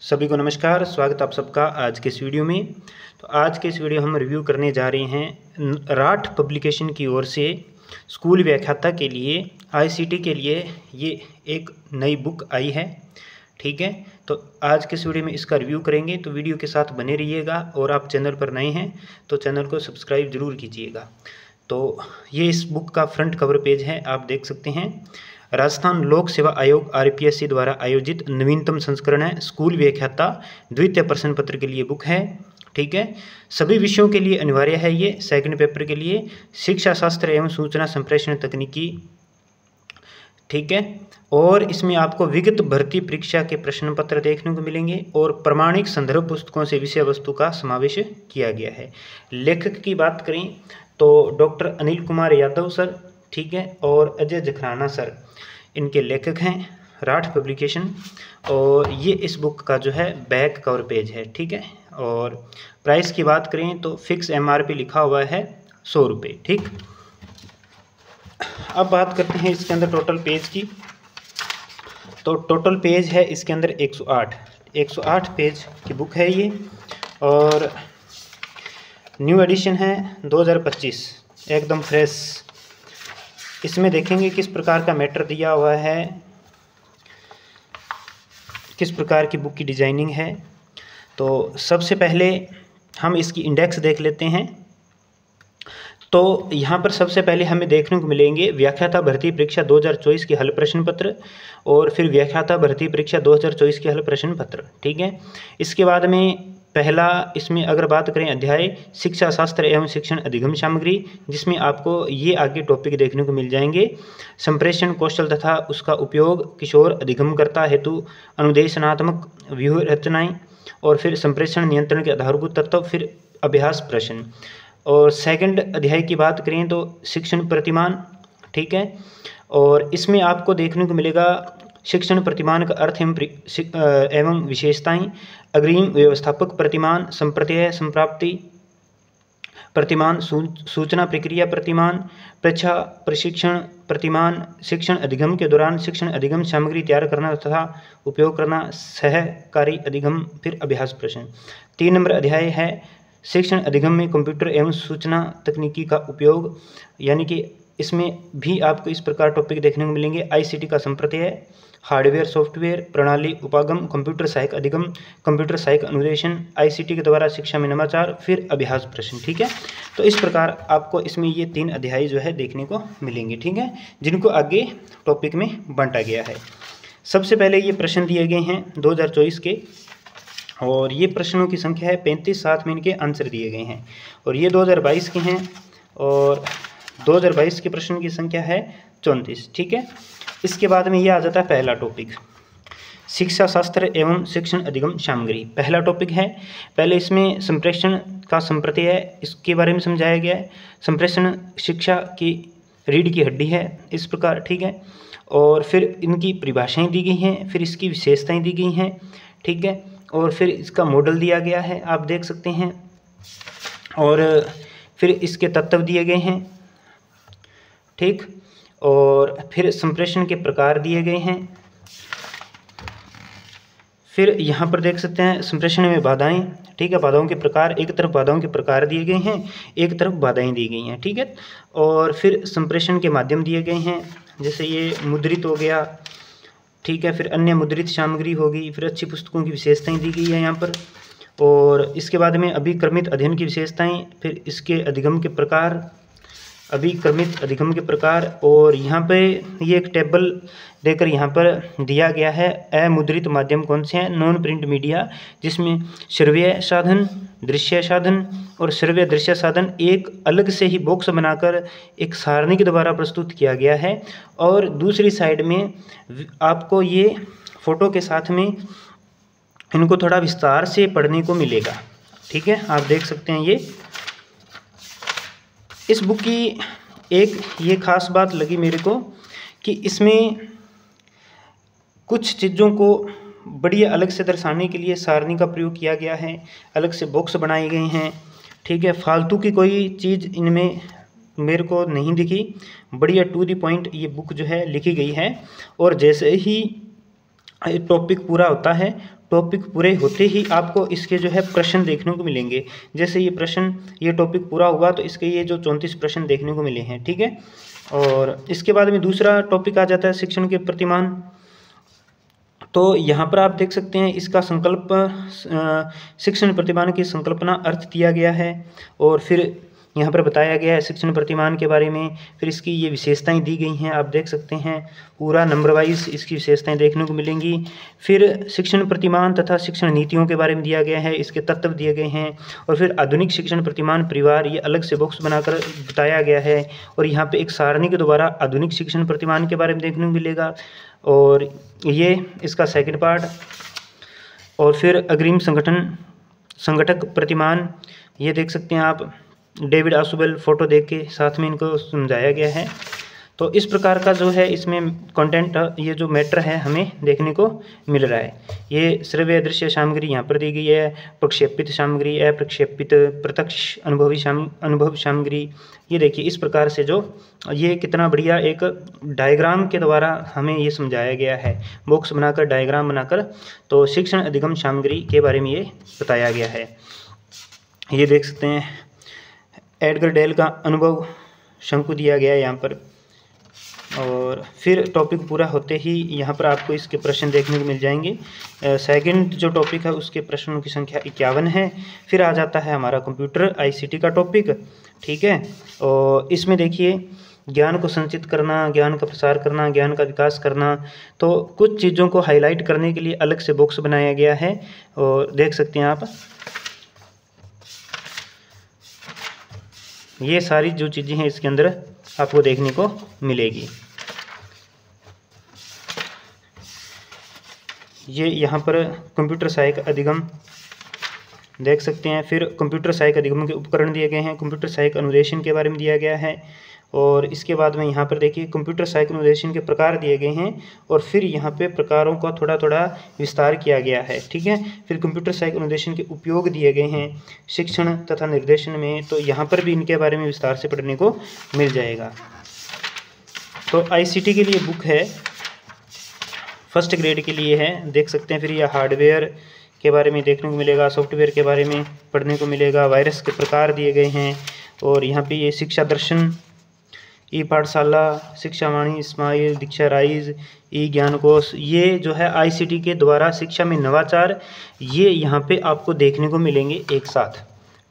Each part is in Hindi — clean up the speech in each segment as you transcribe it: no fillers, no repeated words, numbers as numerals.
सभी को नमस्कार, स्वागत आप सबका आज के इस वीडियो में। तो आज के इस वीडियो हम रिव्यू करने जा रहे हैं राठ पब्लिकेशन की ओर से स्कूल व्याख्याता के लिए आईसीटी के लिए ये एक नई बुक आई है। ठीक है, तो आज के इस वीडियो में इसका रिव्यू करेंगे, तो वीडियो के साथ बने रहिएगा। और आप चैनल पर नए हैं तो चैनल को सब्सक्राइब जरूर कीजिएगा। तो ये इस बुक का फ्रंट कवर पेज है, आप देख सकते हैं। राजस्थान लोक सेवा आयोग आरपीएससी द्वारा आयोजित नवीनतम संस्करण है। स्कूल व्याख्याता द्वितीय प्रश्न पत्र के लिए बुक है। ठीक है, सभी विषयों के लिए अनिवार्य है ये। सेकंड पेपर के लिए शिक्षा शास्त्र एवं सूचना संप्रेषण तकनीकी। ठीक है, और इसमें आपको विगत भर्ती परीक्षा के प्रश्न पत्र देखने को मिलेंगे और प्रमाणिक संदर्भ पुस्तकों से विषय वस्तु का समावेश किया गया है। लेखक की बात करें तो डॉक्टर अनिल कुमार यादव सर, ठीक है, और अजय जखराना सर इनके लेखक हैं, राठ पब्लिकेशन। और ये इस बुक का जो है बैक कवर पेज है। ठीक है, और प्राइस की बात करें तो फिक्स एमआरपी लिखा हुआ है 100 रुपये। ठीक, अब बात करते हैं इसके अंदर टोटल पेज की। तो टोटल पेज है इसके अंदर 108 पेज की बुक है ये, और न्यू एडिशन है 2025, एकदम फ्रेश। इसमें देखेंगे किस प्रकार का मैटर दिया हुआ है, किस प्रकार की बुक की डिजाइनिंग है। तो सबसे पहले हम इसकी इंडेक्स देख लेते हैं। तो यहाँ पर सबसे पहले हमें देखने को मिलेंगे व्याख्याता भर्ती परीक्षा 2024 के हल प्रश्न पत्र, और फिर व्याख्याता भर्ती परीक्षा 2024 के हल प्रश्न पत्र। ठीक है, इसके बाद में पहला इसमें अगर बात करें अध्याय शिक्षा शास्त्र एवं शिक्षण अधिगम सामग्री, जिसमें आपको ये आगे टॉपिक देखने को मिल जाएंगे। संप्रेषण कौशल तथा उसका उपयोग किशोर अधिगमकर्ता हेतु अनुदेशनात्मक व्यूह रचनाएं, और फिर संप्रेषण नियंत्रण के आधारभूत तत्व, फिर अभ्यास प्रश्न। और सेकंड अध्याय की बात करें तो शिक्षण प्रतिमान। ठीक है, और इसमें आपको देखने को मिलेगा शिक्षण प्रतिमान का अर्थ एवं विशेषताएं, अग्रिम व्यवस्थापक प्रतिमान, संप्रत्यय संप्राप्ति प्रतिमान, सूचना प्रक्रिया प्रतिमान, परीक्षा प्रशिक्षण प्रतिमान, शिक्षण अधिगम के दौरान शिक्षण अधिगम सामग्री तैयार करना तथा उपयोग करना, सहकारी अधिगम, फिर अभ्यास प्रश्न। 3 नंबर अध्याय है शिक्षण अधिगम में कंप्यूटर एवं सूचना तकनीकी का उपयोग, यानी कि इसमें भी आपको इस प्रकार टॉपिक देखने को मिलेंगे। आईसीटी का संप्रत्यय, हार्डवेयर सॉफ्टवेयर प्रणाली उपागम, कंप्यूटर सहायक अधिगम, कंप्यूटर सहायक अनुदेशन, आईसीटी के द्वारा शिक्षा में नवाचार, फिर अभ्यास प्रश्न। ठीक है, तो इस प्रकार आपको इसमें ये 3 अध्याय जो है देखने को मिलेंगे। ठीक है, जिनको आगे टॉपिक में बांटा गया है। सबसे पहले ये प्रश्न दिए गए हैं 2024 के, और ये प्रश्नों की संख्या है 35, साथ में इनके आंसर दिए गए हैं। और ये 2022 के हैं, और 2022 के प्रश्न की संख्या है 34। ठीक है, इसके बाद में ये आ जाता है पहला टॉपिक शिक्षा शास्त्र एवं शिक्षण अधिगम सामग्री। पहला टॉपिक है, पहले इसमें संप्रेषण का संप्रत्यय इसके बारे में समझाया गया है। संप्रेषण शिक्षा की रीढ़ की हड्डी है, इस प्रकार। ठीक है, और फिर इनकी परिभाषाएं दी गई हैं, फिर इसकी विशेषताएं दी गई हैं। ठीक है, और फिर इसका मॉडल दिया गया है, आप देख सकते हैं, और फिर इसके तत्व दिए गए हैं। ठीक, और फिर संप्रेषण के प्रकार दिए गए हैं। फिर यहाँ पर देख सकते हैं संप्रेषण में बाधाएं। ठीक है, बाधाओं के प्रकार, एक तरफ बाधाओं के प्रकार दिए गए हैं, एक तरफ बाधाएं दी गई हैं। ठीक है, और फिर संप्रेषण के माध्यम दिए गए हैं, जैसे ये मुद्रित हो गया। ठीक है, फिर अन्य मुद्रित सामग्री होगी, फिर अच्छी पुस्तकों की विशेषताएं दी गई है यहाँ पर। और इसके बाद में अभिक्रमित अध्ययन की विशेषताएं, फिर इसके अधिगम के प्रकार, अभिक्रमित अधिगम के प्रकार। और यहाँ पे ये एक टेबल देकर यहाँ पर दिया गया है, अमुद्रित माध्यम कौन से हैं, नॉन प्रिंट मीडिया, जिसमें श्रव्य साधन, दृश्य साधन और श्रव्य दृश्य साधन एक अलग से ही बॉक्स बनाकर एक सारणी के द्वारा प्रस्तुत किया गया है। और दूसरी साइड में आपको ये फोटो के साथ में इनको थोड़ा विस्तार से पढ़ने को मिलेगा। ठीक है, आप देख सकते हैं ये। इस बुक की एक ये खास बात लगी मेरे को कि इसमें कुछ चीज़ों को बढ़िया अलग से दर्शाने के लिए सारणी का प्रयोग किया गया है, अलग से बॉक्स बनाए गए हैं। ठीक है, फालतू की कोई चीज़ इनमें मेरे को नहीं दिखी, बढ़िया टू द पॉइंट ये बुक जो है लिखी गई है। और जैसे ही टॉपिक पूरा होता है, टॉपिक पूरे होते ही आपको इसके जो है प्रश्न देखने को मिलेंगे। जैसे ये टॉपिक पूरा हुआ तो इसके ये जो 34 प्रश्न देखने को मिले हैं, ठीक है। और इसके बाद में दूसरा टॉपिक आ जाता है शिक्षण के प्रतिमान। तो यहाँ पर आप देख सकते हैं इसका संकल्प, शिक्षण प्रतिमान की संकल्पना, अर्थ दिया गया है और फिर यहाँ पर बताया गया है शिक्षण प्रतिमान के बारे में। फिर इसकी ये विशेषताएं दी गई हैं, आप देख सकते हैं पूरा नंबर वाइज इसकी विशेषताएं देखने को मिलेंगी। फिर शिक्षण प्रतिमान तथा शिक्षण नीतियों के बारे में दिया गया है, इसके तत्व दिए गए हैं। और फिर आधुनिक शिक्षण प्रतिमान परिवार, ये अलग से बॉक्स बनाकर बताया गया है। और यहाँ पे एक सारणी के द्वारा आधुनिक शिक्षण प्रतिमान के बारे में देखने को मिलेगा और ये इसका सेकंड पार्ट। और फिर अग्रिम संगठक प्रतिमान, ये देख सकते हैं आप, डेविड आसुबेल फोटो देख के साथ में इनको समझाया गया है। तो इस प्रकार का जो है इसमें कंटेंट, ये जो मैटर है हमें देखने को मिल रहा है। ये श्रव्य दृश्य सामग्री यहाँ पर दी गई है, प्रक्षेपित सामग्री, अप्रक्षेपित, प्रत्यक्ष अनुभव सामग्री। ये देखिए इस प्रकार से जो ये कितना बढ़िया एक डायग्राम के द्वारा हमें ये समझाया गया है, बॉक्स बनाकर डायग्राम बनाकर। तो शिक्षण अधिगम सामग्री के बारे में ये बताया गया है। ये देख सकते हैं एडगर डेल का अनुभव शंकु दिया गया है यहाँ पर। और फिर टॉपिक पूरा होते ही यहाँ पर आपको इसके प्रश्न देखने को मिल जाएंगे। सेकंड जो टॉपिक है उसके प्रश्नों की संख्या 51 है। फिर आ जाता है हमारा कंप्यूटर ICT का टॉपिक, ठीक है। और इसमें देखिए ज्ञान को संचित करना, ज्ञान का प्रसार करना, ज्ञान का विकास करना। तो कुछ चीज़ों को हाईलाइट करने के लिए अलग से बॉक्स बनाया गया है और देख सकते हैं आप, ये सारी जो चीज़ें हैं इसके अंदर आपको देखने को मिलेगी। ये यहाँ पर कंप्यूटर सहायक अधिगम देख सकते हैं। फिर कंप्यूटर सहायक अधिगम के उपकरण दिए गए हैं, कंप्यूटर सहायक अनुदेशन के बारे में दिया गया है। और इसके बाद में यहाँ पर देखिए कंप्यूटर सहायक अनुदेशन के प्रकार दिए गए हैं और फिर यहाँ पे प्रकारों का थोड़ा थोड़ा विस्तार किया गया है, ठीक है। फिर कंप्यूटर सहायक अनुदेशन के उपयोग दिए गए हैं शिक्षण तथा निर्देशन में, तो यहाँ पर भी इनके बारे में विस्तार से पढ़ने को मिल जाएगा। तो ICT के लिए बुक है, फर्स्ट ग्रेड के लिए है, देख सकते हैं। फिर यह हार्डवेयर के बारे में देखने को मिलेगा, सॉफ्टवेयर के बारे में पढ़ने को मिलेगा, वायरस के प्रकार दिए गए हैं। और यहाँ पे ये शिक्षा दर्शन, ई पाठशाला, शिक्षावाणी, स्माइल, दीक्षा राइज, ई ज्ञान कोश, ये जो है ICT के द्वारा शिक्षा में नवाचार, ये यहाँ पे आपको देखने को मिलेंगे एक साथ,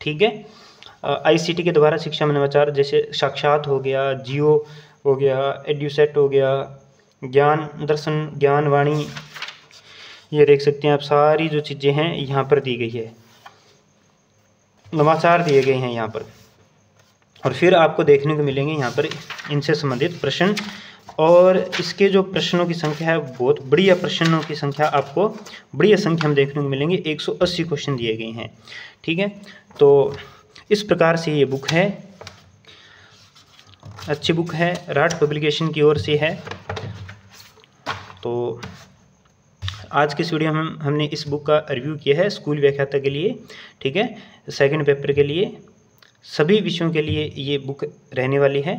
ठीक है। ICT के द्वारा शिक्षा में नवाचार जैसे साक्षात हो गया, जियो हो गया, एड्यूसेट हो गया, ज्ञान दर्शन, ज्ञानवाणी, ये देख सकते हैं आप सारी जो चीज़ें हैं यहाँ पर दी गई है, नवाचार दिए गए हैं यहाँ पर। और फिर आपको देखने को मिलेंगे यहाँ पर इनसे संबंधित प्रश्न। और इसके जो प्रश्नों की संख्या है बहुत बढ़िया, प्रश्नों की संख्या आपको बढ़िया संख्या में देखने को मिलेंगे, 180 क्वेश्चन दिए गए हैं, ठीक है। तो इस प्रकार से ये बुक है, अच्छी बुक है, राठ पब्लिकेशन की ओर से है। तो आज की इस वीडियो में हमने इस बुक का रिव्यू किया है स्कूल व्याख्याता के लिए, ठीक है, सेकंड पेपर के लिए, सभी विषयों के लिए ये बुक रहने वाली है,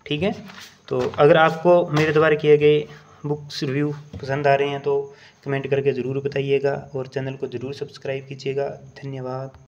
ठीक है। तो अगर आपको मेरे द्वारा किए गए बुक्स रिव्यू पसंद आ रहे हैं तो कमेंट करके ज़रूर बताइएगा और चैनल को ज़रूर सब्सक्राइब कीजिएगा। धन्यवाद।